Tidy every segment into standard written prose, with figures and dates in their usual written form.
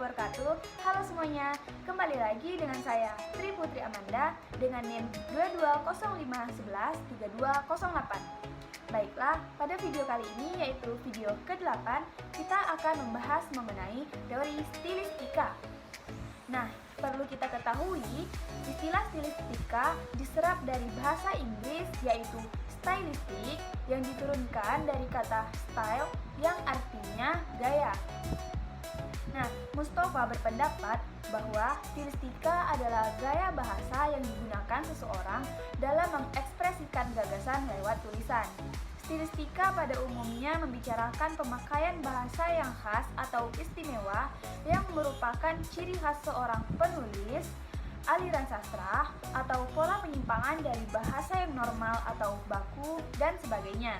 wabarakatuh. Halo semuanya, kembali lagi dengan saya Tri Putri Amanda dengan NIM 2205113208. Baiklah, pada video kali ini yaitu video ke-8, kita akan membahas mengenai teori stilistika. Nah, perlu kita ketahui, istilah stilistika diserap dari bahasa Inggris yaitu stylistic yang diturunkan dari kata style yang artinya gaya. Nah, Mustafa berpendapat bahwa stilistika adalah gaya bahasa yang digunakan seseorang dalam mengekspresikan gagasan lewat tulisan. Stilistika pada umumnya membicarakan pemakaian bahasa yang khas atau istimewa yang merupakan ciri khas seorang penulis, aliran sastra, atau pola penyimpangan dari bahasa yang normal atau baku, dan sebagainya.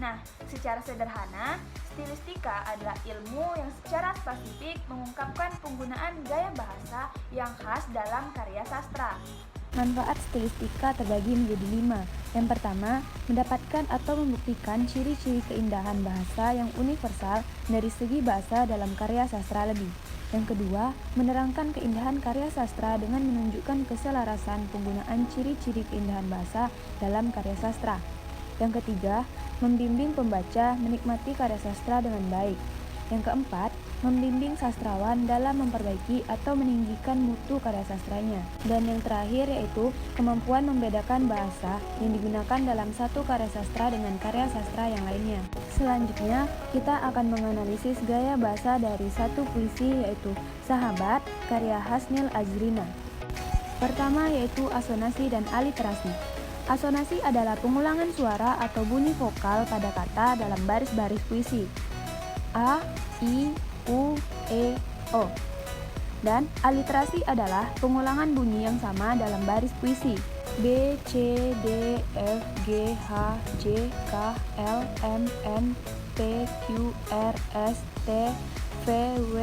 Nah, secara sederhana, stilistika adalah ilmu yang secara spesifik mengungkapkan penggunaan gaya bahasa yang khas dalam karya sastra. Manfaat stilistika terbagi menjadi 5. Yang pertama, mendapatkan atau membuktikan ciri-ciri keindahan bahasa yang universal dari segi bahasa dalam karya sastra lebih. Yang kedua, menerangkan keindahan karya sastra dengan menunjukkan keselarasan penggunaan ciri-ciri keindahan bahasa dalam karya sastra. Yang ketiga, membimbing pembaca menikmati karya sastra dengan baik. Yang keempat, membimbing sastrawan dalam memperbaiki atau meninggikan mutu karya sastranya. Dan yang terakhir yaitu kemampuan membedakan bahasa yang digunakan dalam satu karya sastra dengan karya sastra yang lainnya. Selanjutnya, kita akan menganalisis gaya bahasa dari satu puisi yaitu Sahabat, karya Hasnil Ajrina. Pertama yaitu asonasi dan aliterasi. Asonasi adalah pengulangan suara atau bunyi vokal pada kata dalam baris-baris puisi A, I, U, E, O. Dan aliterasi adalah pengulangan bunyi yang sama dalam baris puisi B, C, D, F, G, H, J, K, L, M, N, P, Q, R, S, T, V, W,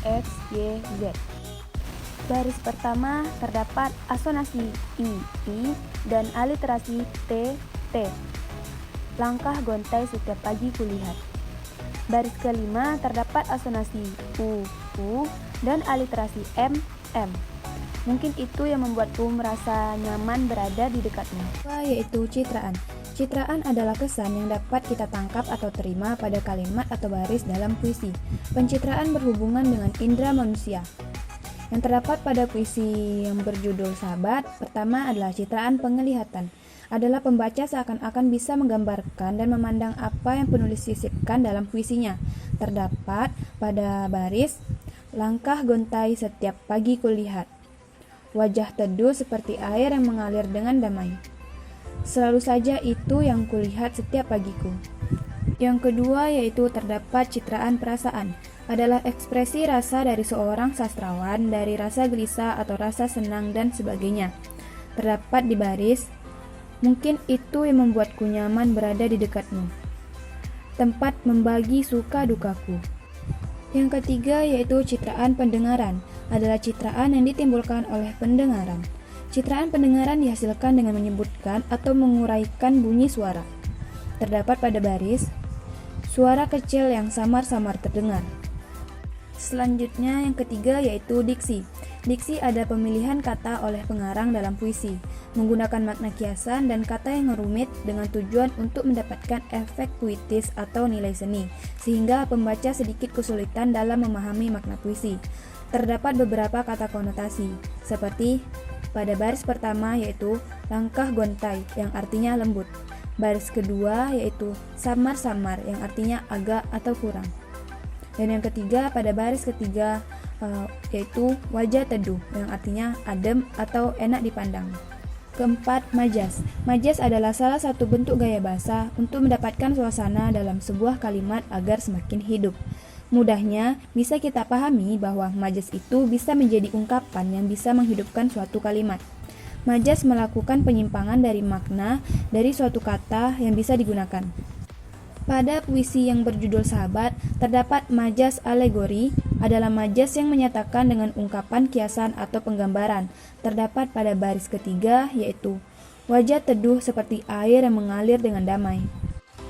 X, Y, Z. Baris pertama terdapat asonasi I, dan aliterasi T. Langkah gontai setiap pagi kulihat. Baris kelima terdapat asonasi U, dan aliterasi M. Mungkin itu yang membuatku merasa nyaman berada di dekatnya. Yaitu citraan. Citraan adalah kesan yang dapat kita tangkap atau terima pada kalimat atau baris dalam puisi. Pencitraan berhubungan dengan indera manusia. Yang terdapat pada puisi yang berjudul Sahabat, pertama adalah citraan penglihatan. Adalah pembaca seakan-akan bisa menggambarkan dan memandang apa yang penulis sisipkan dalam puisinya. Terdapat pada baris, langkah gontai setiap pagi kulihat. Wajah teduh seperti air yang mengalir dengan damai. Selalu saja itu yang kulihat setiap pagiku. Yang kedua yaitu terdapat citraan perasaan. Adalah ekspresi rasa dari seorang sastrawan dari rasa gelisah atau rasa senang dan sebagainya. Terdapat di baris, mungkin itu yang membuatku nyaman berada di dekatmu. Tempat membagi suka dukaku. Yang ketiga yaitu citraan pendengaran. Adalah citraan yang ditimbulkan oleh pendengaran. Citraan pendengaran dihasilkan dengan menyebutkan atau menguraikan bunyi suara. Terdapat pada baris, suara kecil yang samar-samar terdengar. Selanjutnya yang ketiga yaitu diksi. Diksi ada pemilihan kata oleh pengarang dalam puisi, menggunakan makna kiasan dan kata yang rumit dengan tujuan untuk mendapatkan efek puitis atau nilai seni, sehingga pembaca sedikit kesulitan dalam memahami makna puisi. Terdapat beberapa kata konotasi, seperti pada baris pertama yaitu langkah gontai yang artinya lembut. Baris kedua yaitu samar-samar yang artinya agak atau kurang. Dan yang ketiga pada baris ketiga yaitu wajah teduh yang artinya adem atau enak dipandang. Keempat, majas. Majas adalah salah satu bentuk gaya bahasa untuk mendapatkan suasana dalam sebuah kalimat agar semakin hidup. Mudahnya bisa kita pahami bahwa majas itu bisa menjadi ungkapan yang bisa menghidupkan suatu kalimat. Majas melakukan penyimpangan dari makna dari suatu kata yang bisa digunakan. Pada puisi yang berjudul Sahabat, terdapat majas alegori, adalah majas yang menyatakan dengan ungkapan kiasan atau penggambaran. Terdapat pada baris ketiga, yaitu wajah teduh seperti air yang mengalir dengan damai.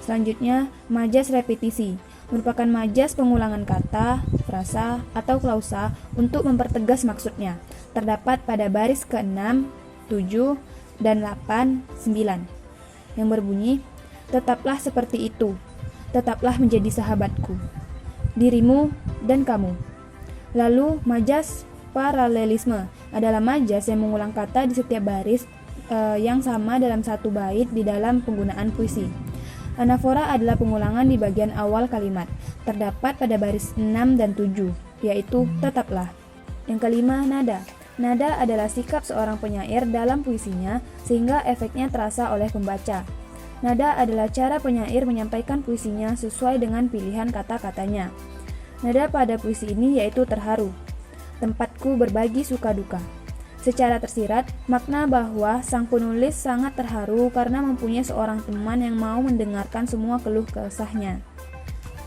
Selanjutnya, majas repetisi. merupakan majas pengulangan kata, frasa, atau klausa untuk mempertegas maksudnya. Terdapat pada baris ke-6, 7, dan 8, 9 yang berbunyi, tetaplah seperti itu, tetaplah menjadi sahabatku, dirimu dan kamu. Lalu majas paralelisme adalah majas yang mengulang kata di setiap baris yang sama dalam satu bait di dalam penggunaan puisi. Anafora adalah pengulangan di bagian awal kalimat, terdapat pada baris 6 dan 7, yaitu tetaplah. Yang kelima, nada. Nada adalah sikap seorang penyair dalam puisinya sehingga efeknya terasa oleh pembaca. Nada adalah cara penyair menyampaikan puisinya sesuai dengan pilihan kata-katanya. Nada pada puisi ini yaitu terharu. Tempatku berbagi suka duka. Secara tersirat, makna bahwa sang penulis sangat terharu karena mempunyai seorang teman yang mau mendengarkan semua keluh kesahnya.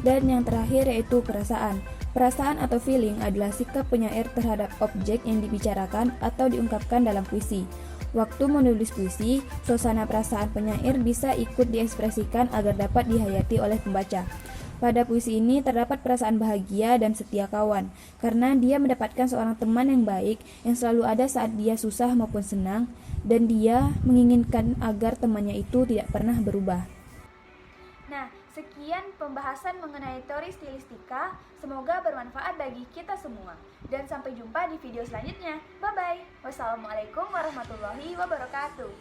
Dan yang terakhir yaitu perasaan. Perasaan atau feeling adalah sikap penyair terhadap objek yang dibicarakan atau diungkapkan dalam puisi. Waktu menulis puisi, suasana perasaan penyair bisa ikut diekspresikan agar dapat dihayati oleh pembaca. Pada puisi ini terdapat perasaan bahagia dan setia kawan, karena dia mendapatkan seorang teman yang baik yang selalu ada saat dia susah maupun senang, dan dia menginginkan agar temannya itu tidak pernah berubah. Nah, sekian pembahasan mengenai teori stilistika. Semoga bermanfaat bagi kita semua. Dan sampai jumpa di video selanjutnya. Bye-bye. Wassalamualaikum warahmatullahi wabarakatuh.